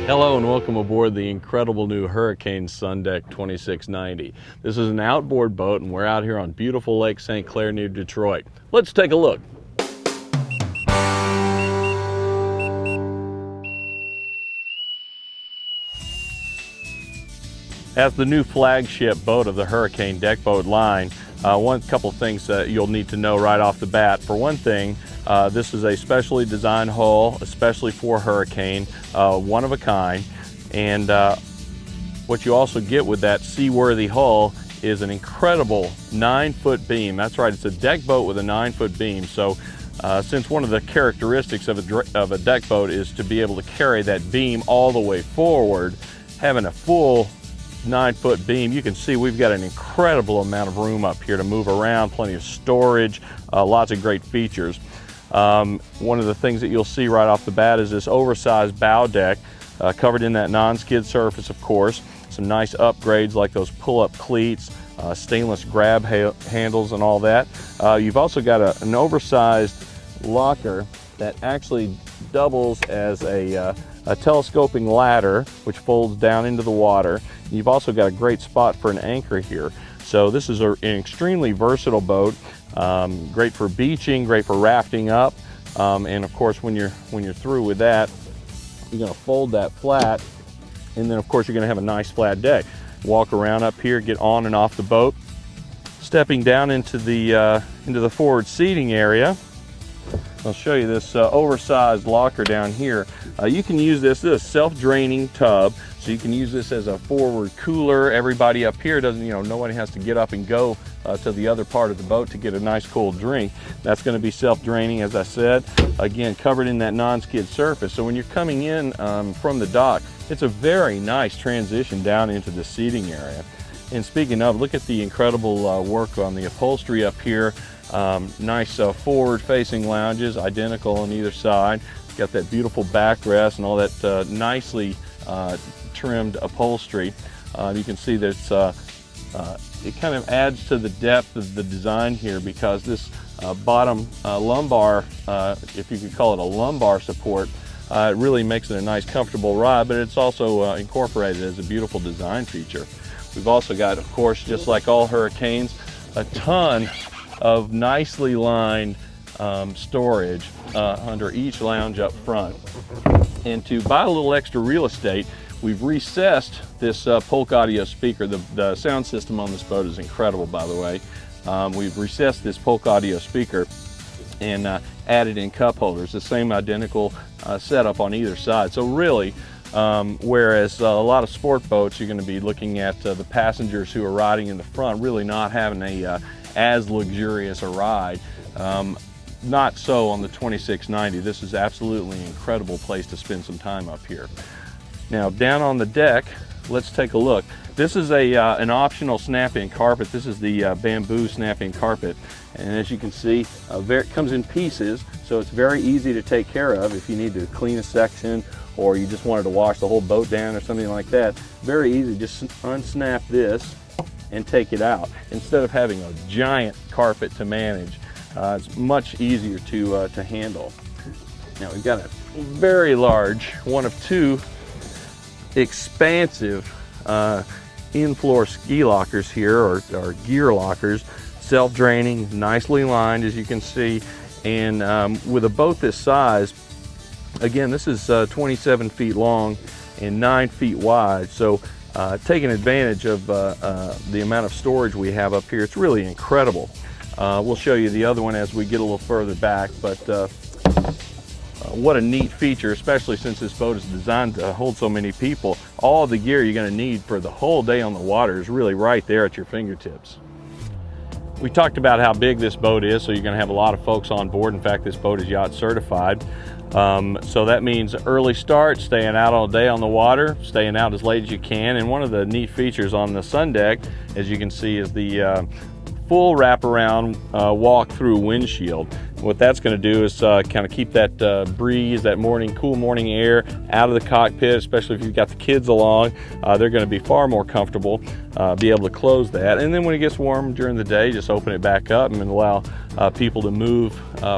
Hello and welcome aboard the incredible new Hurricane SunDeck 2690. This is an outboard boat and we're out here on beautiful Lake St. Clair near Detroit. Let's take a look. As the new flagship boat of the Hurricane deck boat line, one couple things that you'll need to know right off the bat. For one thing, this is a specially designed hull, especially for Hurricane, one of a kind. And what you also get with that seaworthy hull is an incredible 9-foot beam. That's right, it's a deck boat with a 9-foot beam. So since one of the characteristics of a deck boat is to be able to carry that beam all the way forward, having a full 9-foot beam, you can see we've got an incredible amount of room up here to move around, plenty of storage, lots of great features. One of the things that you'll see right off the bat is this oversized bow deck, covered in that non-skid surface, of course. Some nice upgrades like those pull-up cleats, stainless grab handles and all that. You've also got an oversized locker that actually doubles as a telescoping ladder, which folds down into the water. You've also got a great spot for an anchor here. So this is an extremely versatile boat, great for beaching, great for rafting up, and of course when you're through with that, you're going to fold that flat, and then of course you're going to have a nice flat deck. Walk around up here, get on and off the boat. Stepping down into the forward seating area, I'll show you this oversized locker down here. You can use this is a self-draining tub, so you can use this as a forward cooler. Everybody up here doesn't, nobody has to get up and go to the other part of the boat to get a nice cold drink. That's going to be self-draining, as I said. Again, covered in that non-skid surface. So when you're coming in from the dock, it's a very nice transition down into the seating area. And speaking of, look at the incredible work on the upholstery up here. Nice forward-facing lounges, identical on either side. Got that beautiful backrest and all that nicely trimmed upholstery. You can see that it kind of adds to the depth of the design here, because this bottom lumbar, if you could call it a lumbar support, it really makes it a nice comfortable ride, but it's also incorporated as a beautiful design feature. We've also got, of course, just like all Hurricanes, a ton of nicely lined storage under each lounge up front. And to buy a little extra real estate, we've recessed this Polk audio speaker. The sound system on this boat is incredible, by the way. We've recessed this Polk audio speaker and added in cup holders, the same identical setup on either side. So really, whereas a lot of sport boats, you're going to be looking at the passengers who are riding in the front really not having as luxurious a ride. Not so on the 2690. This is absolutely an incredible place to spend some time up here. Now down on the deck, let's take a look. This is an optional snap-in carpet. This is the bamboo snap-in carpet, and as you can see, it comes in pieces, so it's very easy to take care of if you need to clean a section or you just wanted to wash the whole boat down or something like that. Very easy, just unsnap this and take it out instead of having a giant carpet to manage. It's much easier to handle. Now we've got a very large, one of two expansive in-floor ski lockers here, or gear lockers, self-draining, nicely lined, as you can see. And with a boat this size, again, this is 27 feet long and 9 feet wide. So taking advantage of the amount of storage we have up here, it's really incredible. We'll show you the other one as we get a little further back, but what a neat feature, especially since this boat is designed to hold so many people. All of the gear you're going to need for the whole day on the water is really right there at your fingertips. We talked about how big this boat is, so you're going to have a lot of folks on board. In fact, this boat is yacht certified. So that means early start, staying out all day on the water, staying out as late as you can. And one of the neat features on the SunDeck, as you can see, is the full wraparound walk-through windshield. What that's going to do is kind of keep that breeze, that cool morning air out of the cockpit, especially if you've got the kids along. They're going to be far more comfortable, be able to close that. And then when it gets warm during the day, just open it back up and allow people to move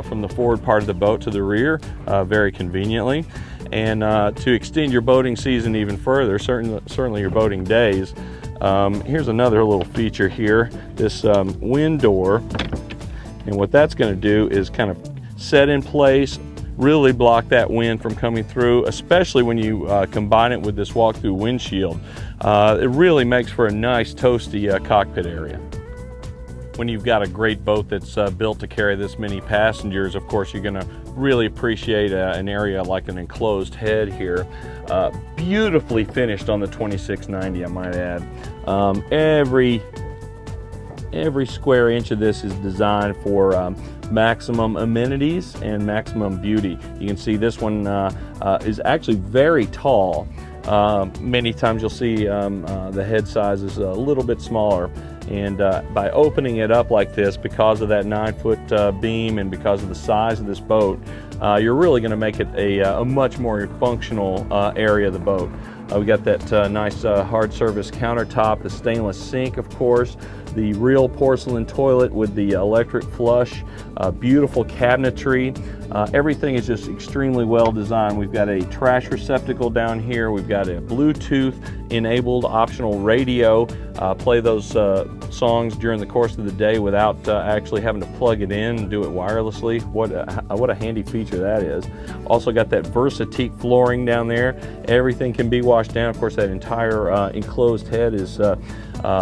from the forward part of the boat to the rear very conveniently. And to extend your boating season even further, certainly your boating days, here's another little feature here, this wind door. And what that's going to do is kind of set in place, really block that wind from coming through, especially when you combine it with this walk-through windshield. It really makes for a nice toasty cockpit area. When you've got a great boat that's built to carry this many passengers, of course you're going to really appreciate an area like an enclosed head here. Beautifully finished on the 2690, I might add. Every square inch of this is designed for maximum amenities and maximum beauty. You can see this one is actually very tall. Many times you'll see the head size is a little bit smaller, and by opening it up like this, because of that 9-foot beam and because of the size of this boat, you're really going to make it a much more functional area of the boat. We got that nice hard surface countertop, the stainless sink, of course, the real porcelain toilet with the electric flush, beautiful cabinetry. Everything is just extremely well designed. We've got a trash receptacle down here. We've got a Bluetooth enabled optional radio. Play those songs during the course of the day without actually having to plug it in and do it wirelessly. What a handy feature that is. Also got that Versatique flooring down there. Everything can be washed down. Of course, that entire enclosed head is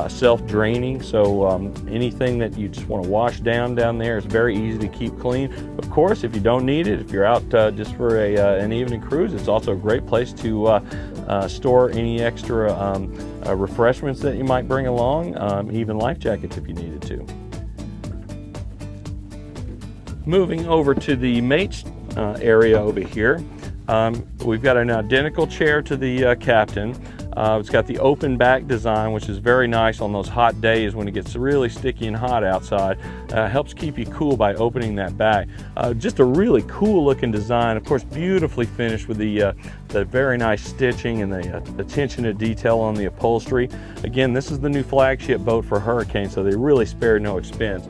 self-draining, so anything that you just want to wash down there is very easy to keep clean. Of course, if you don't need it, if you're out just for an evening cruise, it's also a great place to store any extra refreshments that you might bring along, even life jackets if you needed to. Moving over to the mate's area over here, we've got an identical chair to the captain. It's got the open back design, which is very nice on those hot days when it gets really sticky and hot outside. Helps keep you cool by opening that back. Just a really cool looking design, of course beautifully finished with the very nice stitching and the attention to detail on the upholstery. Again, this is the new flagship boat for Hurricane, so they really spared no expense.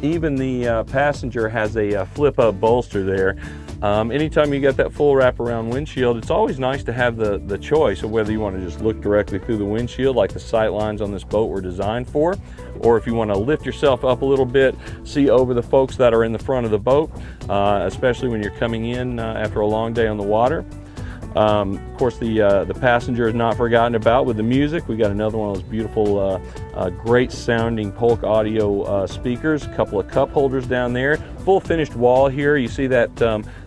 Even the passenger has a flip-up bolster there. Anytime you get that full wraparound windshield, it's always nice to have the choice of whether you want to just look directly through the windshield like the sight lines on this boat were designed for, or if you want to lift yourself up a little bit, see over the folks that are in the front of the boat, especially when you're coming in after a long day on the water. Of course, the passenger is not forgotten about with the music. We got another one of those beautiful, great sounding Polk audio speakers, a couple of cup holders down there, full finished wall here. You see that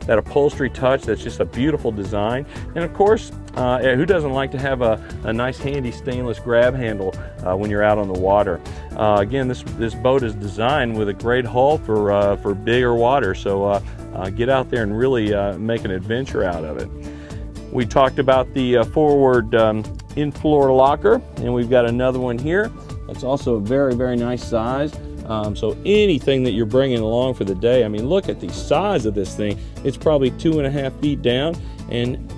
that upholstery touch, that's just a beautiful design. And of course, who doesn't like to have a nice handy stainless grab handle when you're out on the water. Again, this boat is designed with a great hull for bigger water, so get out there and really make an adventure out of it. We talked about the forward in-floor locker, and we've got another one here. That's also a very, very nice size. So anything that you're bringing along for the day, I mean, look at the size of this thing. It's probably 2.5 feet down, and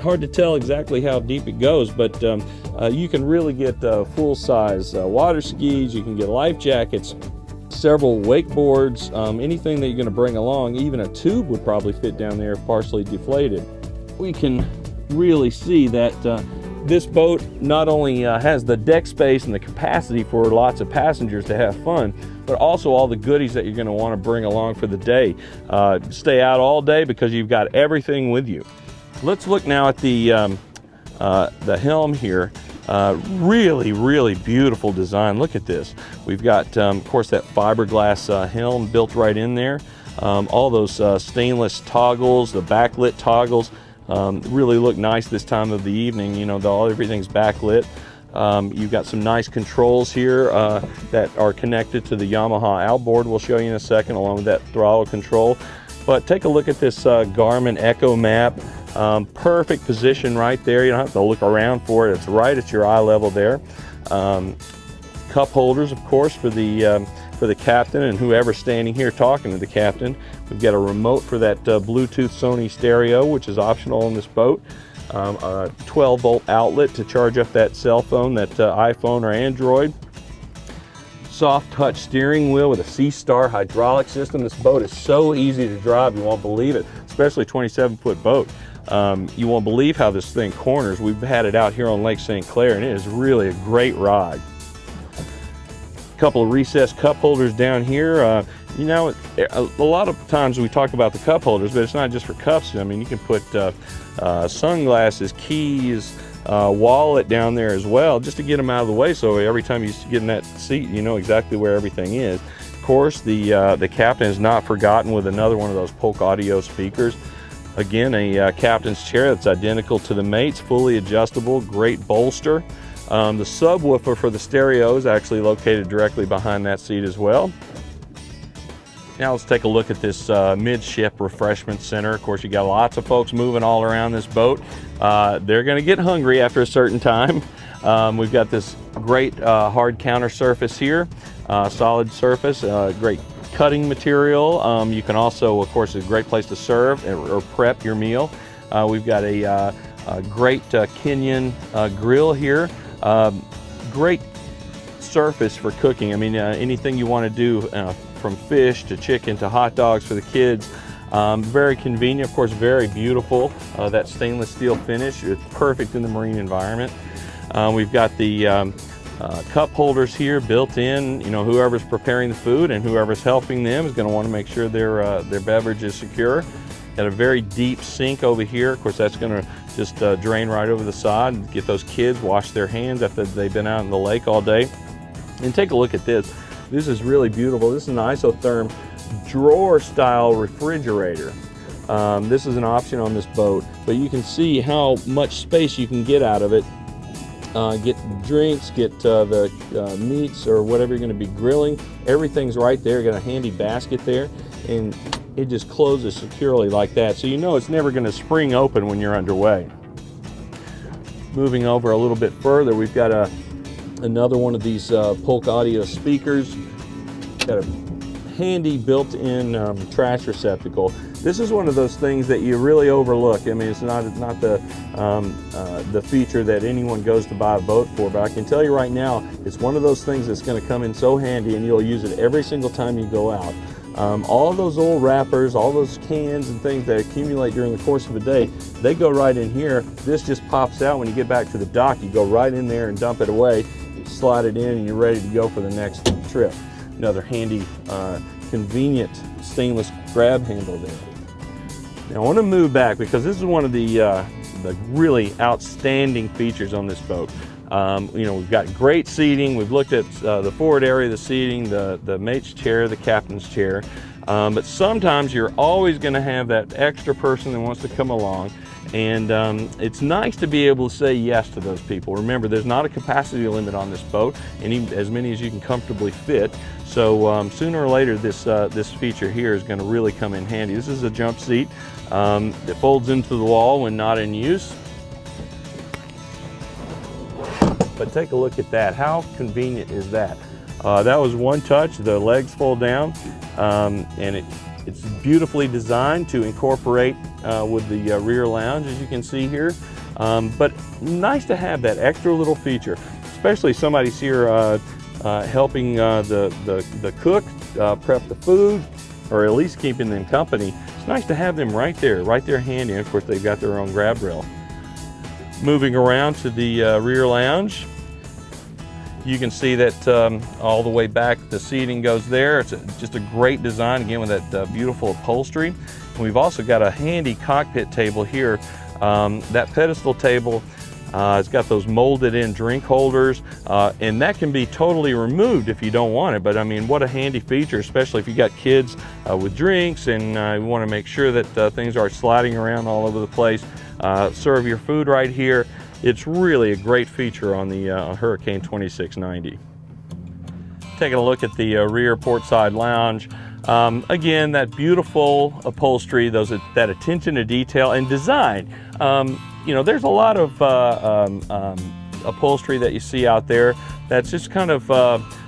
hard to tell exactly how deep it goes, but you can really get full-size water skis. You can get life jackets, several wakeboards, anything that you're going to bring along. Even a tube would probably fit down there if partially deflated. We can really see that this boat not only has the deck space and the capacity for lots of passengers to have fun, but also all the goodies that you're going to want to bring along for the day. Stay out all day because you've got everything with you. Let's look now at the Helm here. Really, really beautiful design. Look at this. We've got, of course, that fiberglass helm built right in there. All those stainless toggles, the backlit toggles, really look nice this time of the evening. You know, everything's backlit. You've got some nice controls here that are connected to the Yamaha outboard. We'll show you in a second, along with that throttle control. But take a look at this Garmin Echo map. Perfect position right there. You don't have to look around for it. It's right at your eye level there. Cup holders, of course, for the captain and whoever's standing here talking to the captain. We've got a remote for that Bluetooth Sony stereo, which is optional on this boat. A 12-volt outlet to charge up that cell phone, that iPhone or Android. soft touch steering wheel with a C-Star hydraulic system. This boat is so easy to drive, you won't believe it, especially a 27-foot boat. You won't believe how this thing corners. We've had it out here on Lake St. Clair, and it is really a great ride. A couple of recessed cup holders down here. You know, a lot of times we talk about the cup holders, but it's not just for cups. I mean, you can put sunglasses, keys, wallet down there as well, just to get them out of the way, so every time you get in that seat, you know exactly where everything is. Of course, the captain is not forgotten with another one of those Polk audio speakers. Again, a captain's chair that's identical to the mate's, fully adjustable, great bolster. The subwoofer for the stereo is actually located directly behind that seat as well. Now let's take a look at this midship refreshment center. Of course, you got lots of folks moving all around this boat. They're going to get hungry after a certain time. We've got this great hard counter surface here, solid surface, great cutting material. You can also, of course, it's a great place to serve or prep your meal. We've got a great Kenyan grill here. Great surface for cooking. I mean, anything you want to do, from fish to chicken to hot dogs for the kids. Very convenient, of course, very beautiful. That stainless steel finish, it's perfect in the marine environment. We've got the cup holders here built in. You know, whoever's preparing the food and whoever's helping them is going to want to make sure their beverage is secure. Got a very deep sink over here. Of course, that's going to just drain right over the side and get those kids wash their hands after they've been out in the lake all day. And take a look at this. This is really beautiful. This is an isotherm drawer style refrigerator. This is an option on this boat, but you can see how much space you can get out of it. Get drinks, get the meats or whatever you're going to be grilling. Everything's right there. Got a handy basket there, and it just closes securely like that. So you know it's never going to spring open when you're underway. Moving over a little bit further, we've got another one of these Polk audio speakers. Got a handy built-in trash receptacle. This is one of those things that you really overlook. I mean, it's not the feature that anyone goes to buy a boat for, but I can tell you right now, it's one of those things that's going to come in so handy, and you'll use it every single time you go out. All those old wrappers, all those cans and things that accumulate during the course of a day, they go right in here. This just pops out when you get back to the dock. You go right in there and dump it away, you slide it in, and you're ready to go for the next trip. Another handy, convenient stainless grab handle there. Now I want to move back because this is one of the really outstanding features on this boat. You know, we've got great seating. We've looked at the forward area of the seating, the mate's chair, the captain's chair. But sometimes you're always going to have that extra person that wants to come along. And it's nice to be able to say yes to those people. Remember, there's not a capacity limit on this boat, as many as you can comfortably fit. So sooner or later, this feature here is going to really come in handy. This is a jump seat that folds into the wall when not in use. But take a look at that. How convenient is that? That was one touch. The legs fold down, and it's beautifully designed to incorporate with the rear lounge, as you can see here. But nice to have that extra little feature, especially somebody's here helping the cook prep the food, or at least keeping them company. It's nice to have them right there handy. And of course, they've got their own grab rail. Moving around to the rear lounge, you can see that all the way back the seating goes there. It's just a great design, again, with that beautiful upholstery. And we've also got a handy cockpit table here. That pedestal table, it's got those molded in drink holders, and that can be totally removed if you don't want it. But I mean, what a handy feature, especially if you got kids with drinks and you want to make sure that things aren't sliding around all over the place. Serve your food right here. It's really a great feature on the Hurricane 2690. Taking a look at the rear port side lounge. Again, that beautiful upholstery, that attention to detail and design. You know, there's a lot of upholstery that you see out there that's just kind of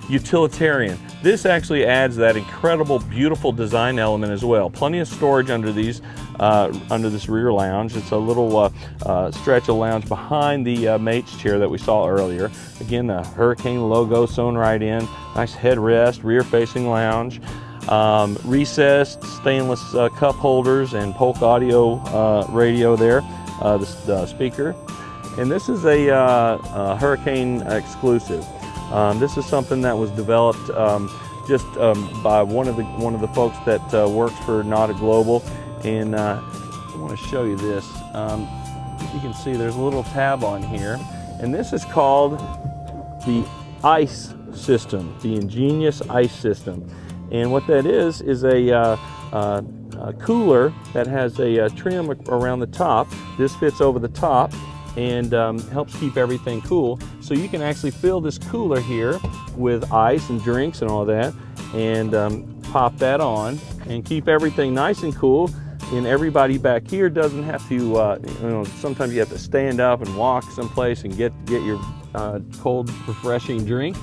utilitarian. This actually adds that incredible, beautiful design element as well. Plenty of storage under these under this rear lounge. It's a little stretch of lounge behind the mate's chair that we saw earlier. Again, the Hurricane logo sewn right in. Nice headrest, rear-facing lounge. Recessed stainless cup holders and Polk audio radio there, the speaker. And this is a Hurricane exclusive. This is something that was developed just by one of the folks that works for Nautic Global. And I want to show you this. You can see there's a little tab on here, and this is called the ice system, the ingenious ice system. And what that is a cooler that has a trim around the top. This fits over the top and helps keep everything cool. So you can actually fill this cooler here with ice and drinks and all that, and pop that on and keep everything nice and cool. And everybody back here doesn't have to, you know, sometimes you have to stand up and walk someplace and get your cold, refreshing drink.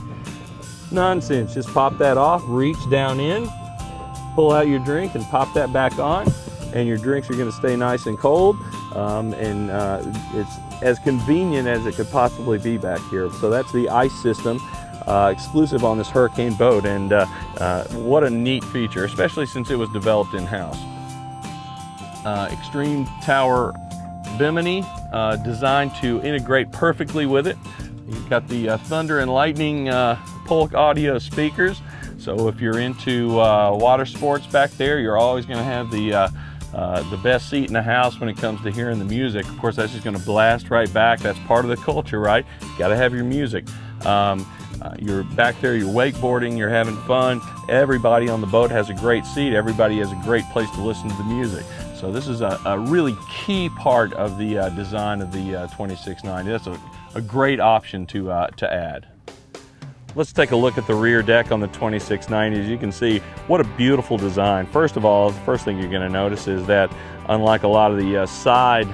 Nonsense, just pop that off, reach down in, pull out your drink and pop that back on, and your drinks are going to stay nice and cold. It's as convenient as it could possibly be back here. So that's the ice system, exclusive on this Hurricane boat, and what a neat feature, especially since it was developed in-house. Extreme tower bimini, designed to integrate perfectly with it. You've got the thunder and lightning Polk audio speakers, so if you're into water sports back there, you're always going to have the best seat in the house when it comes to hearing the music. Of course, that's just going to blast right back. That's part of the culture, right? You got to have your music. You're back there, you're wakeboarding, you're having fun. Everybody on the boat has a great seat. Everybody has a great place to listen to the music. So this is a really key part of the design of the 2690. That's a great option to add. Let's take a look at the rear deck on the 2690. As you can see, what a beautiful design. First of all, the first thing you're going to notice is that unlike a lot of the side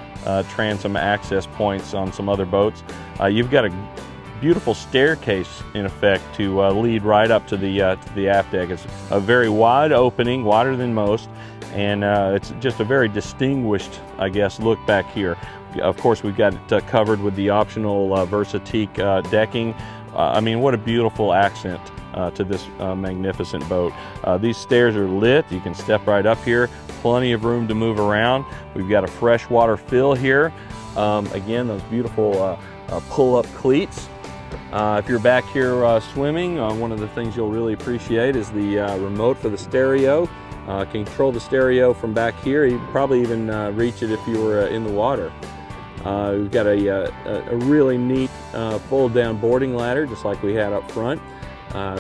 transom access points on some other boats, you've got a beautiful staircase in effect to lead right up to the aft deck. It's a very wide opening, wider than most, and it's just a very distinguished, I guess, look back here. Of course, we've got it covered with the optional Versatique decking. I mean, what a beautiful accent to this magnificent boat. These stairs are lit. You can step right up here. Plenty of room to move around. We've got a freshwater fill here. Again, those beautiful pull-up cleats. If you're back here swimming, one of the things you'll really appreciate is the remote for the stereo. Control the stereo from back here. You can probably even reach it if you were in the water. We've got a really neat fold-down boarding ladder, just like we had up front.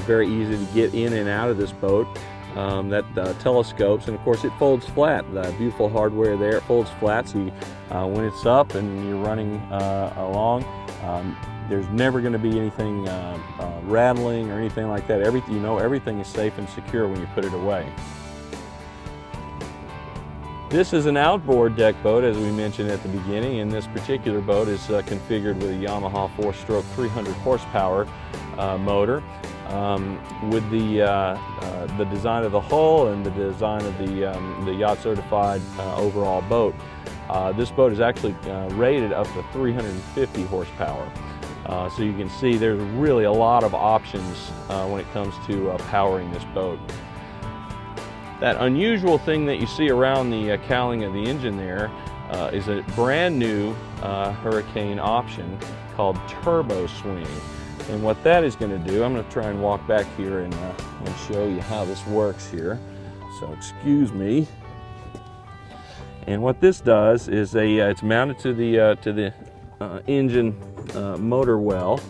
Very easy to get in and out of this boat. That telescopes, and of course it folds flat. The beautiful hardware there, it folds flat, so you, when it's up and you're running along, there's never going to be anything rattling or anything like that. Everything is safe and secure when you put it away. This is an outboard deck boat, as we mentioned at the beginning, and this particular boat is configured with a Yamaha 4-stroke 300 horsepower motor. With the design of the hull and the design of the yacht-certified overall boat, this boat is actually rated up to 350 horsepower. So you can see there's really a lot of options when it comes to powering this boat. That unusual thing that you see around the cowling of the engine there is a brand new Hurricane option called turbo swing. And what that is going to do, I'm going to try and walk back here and show you how this works here. So excuse me. And what this does is it's mounted to the engine motor well,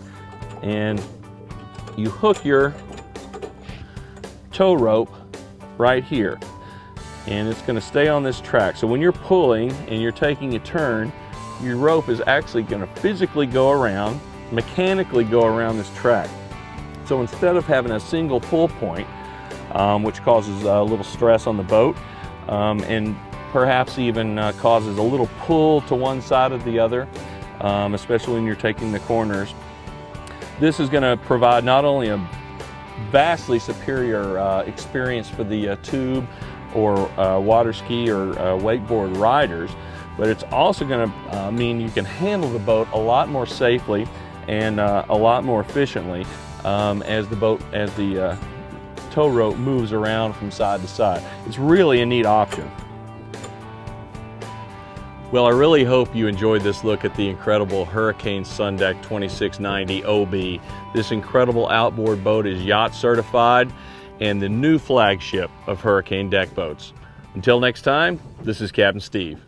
and you hook your tow rope right here, and it's going to stay on this track. So when you're pulling and you're taking a turn, your rope is actually going to physically go around, mechanically go around this track. So instead of having a single pull point, which causes a little stress on the boat, and perhaps even causes a little pull to one side or the other, especially when you're taking the corners, this is going to provide not only a vastly superior experience for the tube or water ski or wakeboard riders, but it's also going to mean you can handle the boat a lot more safely and a lot more efficiently as the tow rope moves around from side to side. It's really a neat option. Well, I really hope you enjoyed this look at the incredible Hurricane SunDeck 2690 OB. This incredible outboard boat is yacht certified and the new flagship of Hurricane deck boats. Until next time, this is Captain Steve.